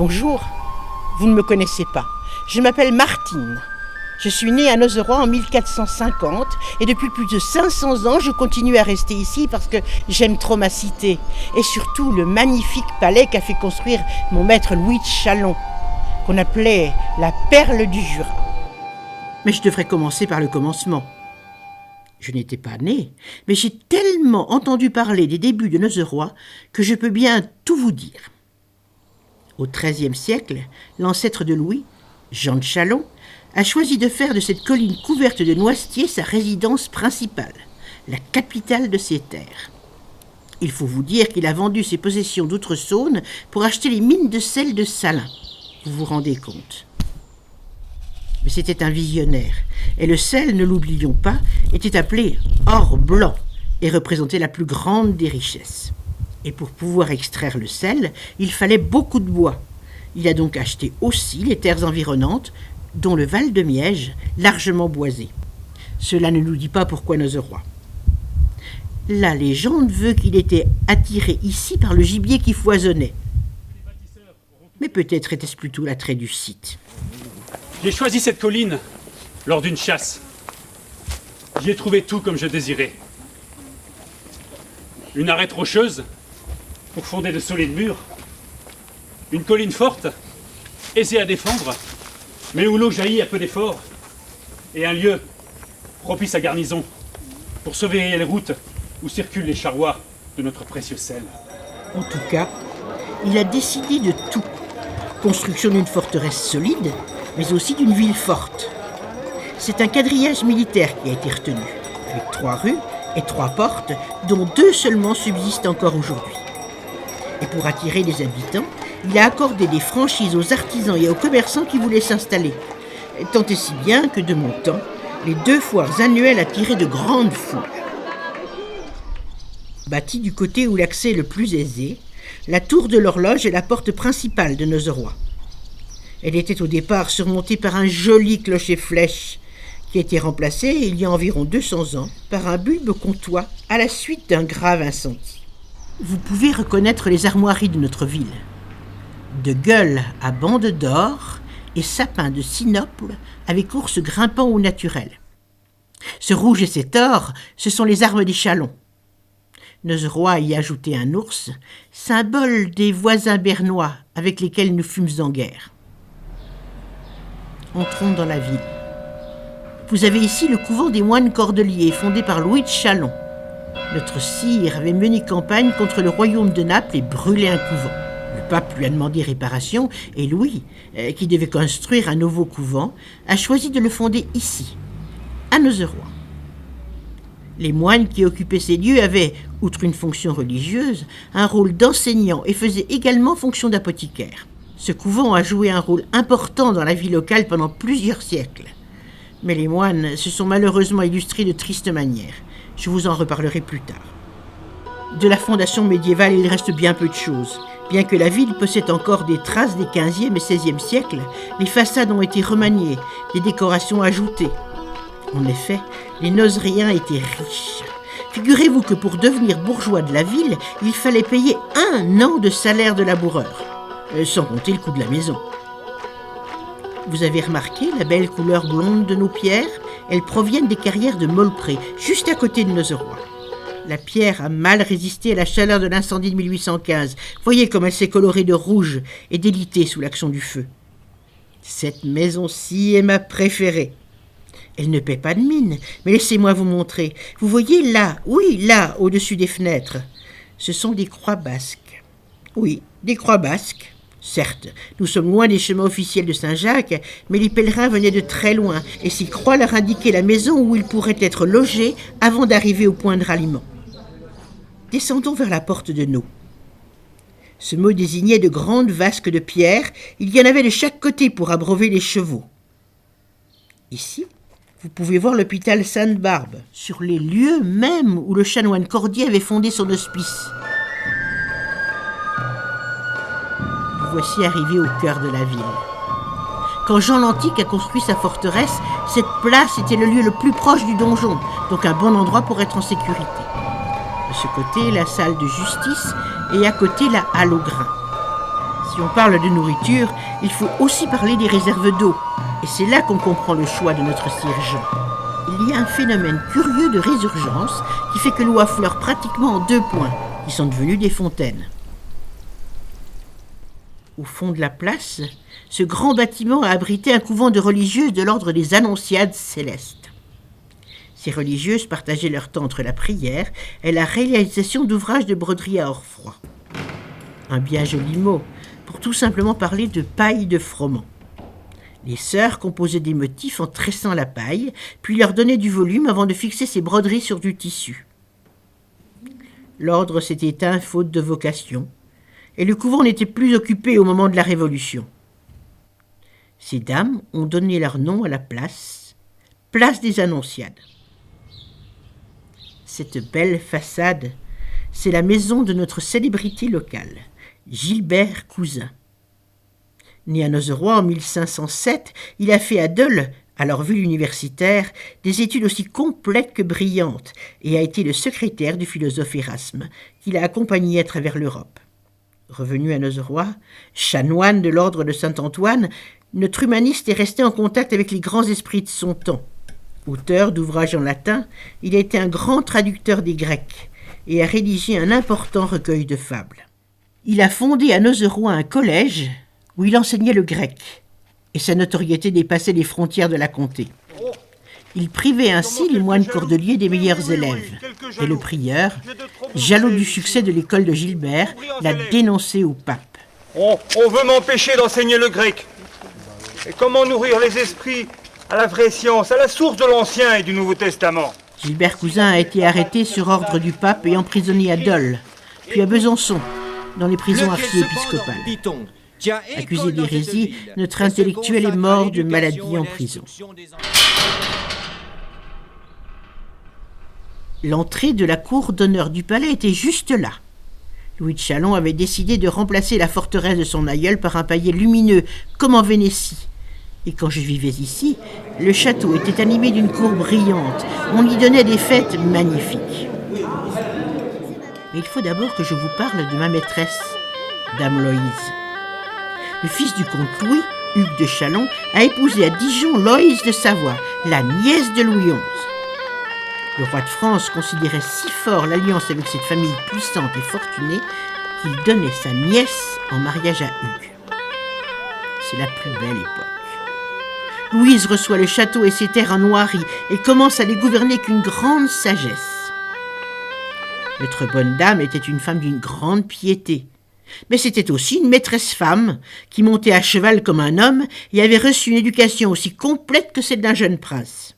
Bonjour, vous ne me connaissez pas. Je m'appelle Martine. Je suis née à Nozeroi en 1450 et depuis plus de 500 ans, je continue à rester ici parce que j'aime trop ma cité et surtout le magnifique palais qu'a fait construire mon maître Louis de Chalon, qu'on appelait la perle du Jura. Mais je devrais commencer par le commencement. Je n'étais pas née, mais j'ai tellement entendu parler des débuts de Nozeroi que je peux bien tout vous dire. Au XIIIe siècle, l'ancêtre de Louis, Jean de Chalon, a choisi de faire de cette colline couverte de noisetiers sa résidence principale, la capitale de ses terres. Il faut vous dire qu'il a vendu ses possessions d'Outre-Saône pour acheter les mines de sel de Salins. Vous vous rendez compte ? Mais c'était un visionnaire, et le sel, ne l'oublions pas, était appelé or blanc et représentait la plus grande des richesses. Et pour pouvoir extraire le sel, il fallait beaucoup de bois. Il a donc acheté aussi les terres environnantes, dont le Val de Miège, largement boisé. Cela ne nous dit pas pourquoi Nozeroi. La légende veut qu'il était attiré ici par le gibier qui foisonnait. Mais peut-être était-ce plutôt l'attrait du site. J'ai choisi cette colline lors d'une chasse. J'y ai trouvé tout comme je désirais. Une arête rocheuse pour fonder de solides murs. Une colline forte, aisée à défendre, mais où l'eau jaillit à peu d'effort. Et un lieu propice à garnison pour surveiller les routes où circulent les charrois de notre précieux sel. En tout cas, il a décidé de tout. Construction d'une forteresse solide, mais aussi d'une ville forte. C'est un quadrillage militaire qui a été retenu, avec 3 rues et 3 portes, dont 2 seulement subsistent encore aujourd'hui. Et pour attirer les habitants, il a accordé des franchises aux artisans et aux commerçants qui voulaient s'installer. Tant et si bien que, de mon temps, les 2 foires annuelles attiraient de grandes foules. Bâtie du côté où l'accès est le plus aisé, la tour de l'horloge est la porte principale de Nozeroi. Elle était au départ surmontée par un joli clocher-flèche qui a été remplacé, il y a environ 200 ans, par un bulbe comtois à la suite d'un grave incendie. Vous pouvez reconnaître les armoiries de notre ville. De gueules à bandes d'or et sapins de sinople avec ours grimpants ou naturels. Ce rouge et cet or, ce sont les armes des Chalons. Nozeroi y a ajouté un ours, symbole des voisins bernois avec lesquels nous fûmes en guerre. Entrons dans la ville. Vous avez ici le couvent des moines cordeliers, fondé par Louis de Chalon. Notre sire avait mené campagne contre le royaume de Naples et brûlé un couvent. Le pape lui a demandé réparation et Louis, qui devait construire un nouveau couvent, a choisi de le fonder ici, à Nozeroi. Les moines qui occupaient ces lieux avaient, outre une fonction religieuse, un rôle d'enseignant et faisaient également fonction d'apothicaire. Ce couvent a joué un rôle important dans la vie locale pendant plusieurs siècles. Mais les moines se sont malheureusement illustrés de tristes manières. Je vous en reparlerai plus tard. De la fondation médiévale, il reste bien peu de choses. Bien que la ville possède encore des traces des 15e et 16e siècles, les façades ont été remaniées, des décorations ajoutées. En effet, les Nozériens étaient riches. Figurez-vous que pour devenir bourgeois de la ville, il fallait payer 1 an de salaire de laboureur, sans compter le coût de la maison. Vous avez remarqué la belle couleur blonde de nos pierres ? Elles proviennent des carrières de Molpré, juste à côté de Nozeroi. La pierre a mal résisté à la chaleur de l'incendie de 1815. Voyez comme elle s'est colorée de rouge et délitée sous l'action du feu. Cette maison-ci est ma préférée. Elle ne paie pas de mine, mais laissez-moi vous montrer. Vous voyez là, oui, là, au-dessus des fenêtres. Ce sont des croix basques. Oui, des croix basques. Certes, nous sommes loin des chemins officiels de Saint-Jacques, mais les pèlerins venaient de très loin, et ces croix leur indiquaient la maison où ils pourraient être logés avant d'arriver au point de ralliement. Descendons vers la porte de Nau. Ce mot désignait de grandes vasques de pierre. Il y en avait de chaque côté pour abreuver les chevaux. Ici, vous pouvez voir l'hôpital Sainte-Barbe, sur les lieux même où le chanoine Cordier avait fondé son hospice. Nous voici arrivés au cœur de la ville. Quand Jean l'Antique a construit sa forteresse, cette place était le lieu le plus proche du donjon, donc un bon endroit pour être en sécurité. De ce côté, la salle de justice et à côté, la halle au grain. Si on parle de nourriture, il faut aussi parler des réserves d'eau. Et c'est là qu'on comprend le choix de notre sire Jean. Il y a un phénomène curieux de résurgence qui fait que l'eau affleure pratiquement en 2 points, qui sont devenus des fontaines. Au fond de la place, ce grand bâtiment a abrité un couvent de religieuses de l'ordre des Annonciades célestes. Ces religieuses partageaient leur temps entre la prière et la réalisation d'ouvrages de broderie à or froid. Un bien joli mot, pour tout simplement parler de paille de froment. Les sœurs composaient des motifs en tressant la paille, puis leur donnaient du volume avant de fixer ces broderies sur du tissu. L'ordre s'est éteint faute de vocation, et le couvent n'était plus occupé au moment de la Révolution. Ces dames ont donné leur nom à la place des Annonciades. Cette belle façade, c'est la maison de notre célébrité locale, Gilbert Cousin. Né à Nozeroy en 1507, il a fait à Dole, alors ville universitaire, des études aussi complètes que brillantes et a été le secrétaire du philosophe Erasme, qui l'a accompagné à travers l'Europe. Revenu à Nozeroy, chanoine de l'ordre de Saint-Antoine, notre humaniste est resté en contact avec les grands esprits de son temps. Auteur d'ouvrages en latin, il a été un grand traducteur des Grecs et a rédigé un important recueil de fables. Il a fondé à Nozeroy un collège où il enseignait le grec, et sa notoriété dépassait les frontières de la comté. Il privait ainsi les moines cordeliers des meilleurs élèves, et le prieur, jaloux du succès de l'école de Gilbert, l'a dénoncé au pape. On veut m'empêcher d'enseigner le grec. Et comment nourrir les esprits à la vraie science, à la source de l'Ancien et du Nouveau Testament? Gilbert Cousin a été arrêté sur ordre du pape et emprisonné à Dole, puis à Besançon, dans les prisons archiépiscopales. Accusé d'hérésie, notre intellectuel est mort de maladie en prison. L'entrée de la cour d'honneur du palais était juste là. Louis de Châlons avait décidé de remplacer la forteresse de son aïeul par un palais lumineux, comme en Vénétie. Et quand je vivais ici, le château était animé d'une cour brillante. On y donnait des fêtes magnifiques. Mais il faut d'abord que je vous parle de ma maîtresse, Dame Loïse. Le fils du comte Louis, Hugues de Châlons, a épousé à Dijon Loïse de Savoie, la nièce de Louis XI. Le roi de France considérait si fort l'alliance avec cette famille puissante et fortunée qu'il donnait sa nièce en mariage à Hugues. C'est la plus belle époque. Louise reçoit le château et ses terres en Noirie et commence à les gouverner avec une grande sagesse. Notre bonne dame était une femme d'une grande piété. Mais c'était aussi une maîtresse femme qui montait à cheval comme un homme et avait reçu une éducation aussi complète que celle d'un jeune prince.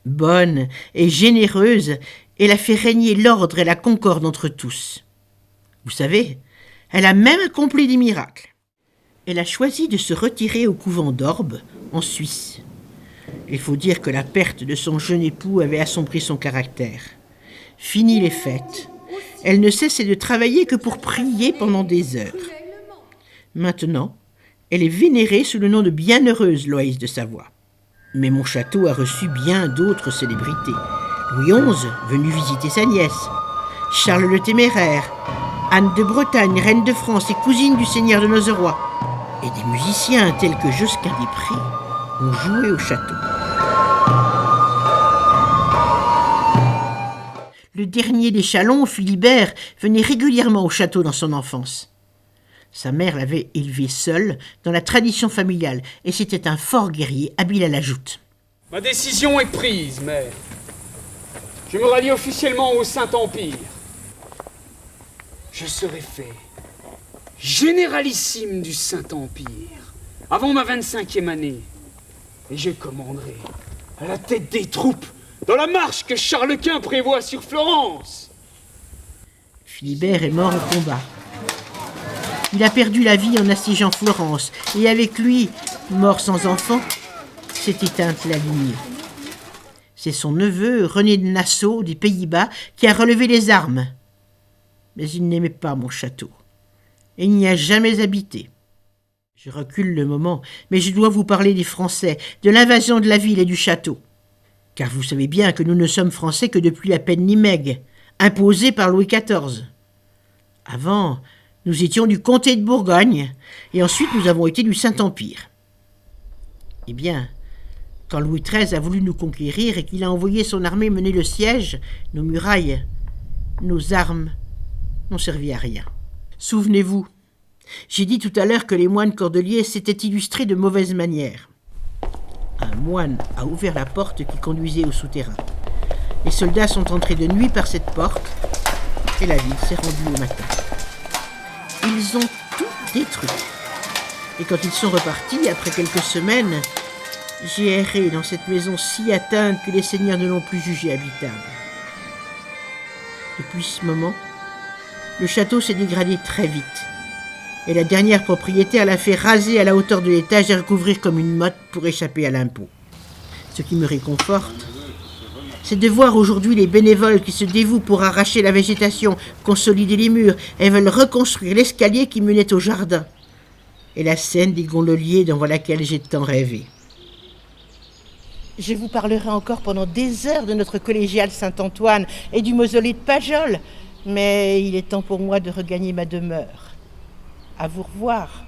Bonne et généreuse, elle a fait régner l'ordre et la concorde entre tous. Vous savez, elle a même accompli des miracles. Elle a choisi de se retirer au couvent d'Orbe, en Suisse. Il faut dire que la perte de son jeune époux avait assombri son caractère. Fini les fêtes. Elle ne cessait de travailler que pour prier pendant des heures. Maintenant, elle est vénérée sous le nom de Bienheureuse Loïse de Savoie. Mais mon château a reçu bien d'autres célébrités. Louis XI, venu visiter sa nièce. Charles le Téméraire. Anne de Bretagne, reine de France et cousine du seigneur de Nozeroy. Et des musiciens tels que Josquin des Prés ont joué au château. Le dernier des Châlons, Philibert, venait régulièrement au château dans son enfance. Sa mère l'avait élevé seule, dans la tradition familiale, et c'était un fort guerrier, habile à la joute. Ma décision est prise, mère. Je me rallie officiellement au Saint-Empire. Je serai fait généralissime du Saint-Empire, avant ma 25e année. Et je commanderai à la tête des troupes dans la marche que Charles Quint prévoit sur Florence. Philibert est mort au combat. Il a perdu la vie en assiégeant Florence, et avec lui, mort sans enfant, s'est éteinte la lignée. C'est son neveu, René de Nassau, des Pays-Bas, qui a relevé les armes. Mais il n'aimait pas mon château, et il n'y a jamais habité. Je recule le moment, mais je dois vous parler des Français, de l'invasion de la ville et du château. Car vous savez bien que nous ne sommes Français que depuis la peine Nimègue, imposée par Louis XIV. Avant, Nous étions du comté de Bourgogne, et ensuite nous avons été du Saint-Empire. Eh bien, quand Louis XIII a voulu nous conquérir et qu'il a envoyé son armée mener le siège, nos murailles, nos armes n'ont servi à rien. Souvenez-vous, j'ai dit tout à l'heure que les moines cordeliers s'étaient illustrés de mauvaises manières. Un moine a ouvert la porte qui conduisait au souterrain. Les soldats sont entrés de nuit par cette porte et la ville s'est rendue au matin. Ils ont tout détruit. Et quand ils sont repartis, après quelques semaines, j'ai erré dans cette maison si atteinte que les seigneurs ne l'ont plus jugée habitable. Depuis ce moment, le château s'est dégradé très vite. Et la dernière propriétaire l'a fait raser à la hauteur de l'étage et recouvrir comme une motte pour échapper à l'impôt. Ce qui me réconforte, c'est de voir aujourd'hui les bénévoles qui se dévouent pour arracher la végétation, consolider les murs et veulent reconstruire l'escalier qui menait au jardin et la scène des gondoliers devant laquelle j'ai tant rêvé. Je vous parlerai encore pendant des heures de notre collégiale Saint-Antoine et du mausolée de Pajol, mais il est temps pour moi de regagner ma demeure. À vous revoir.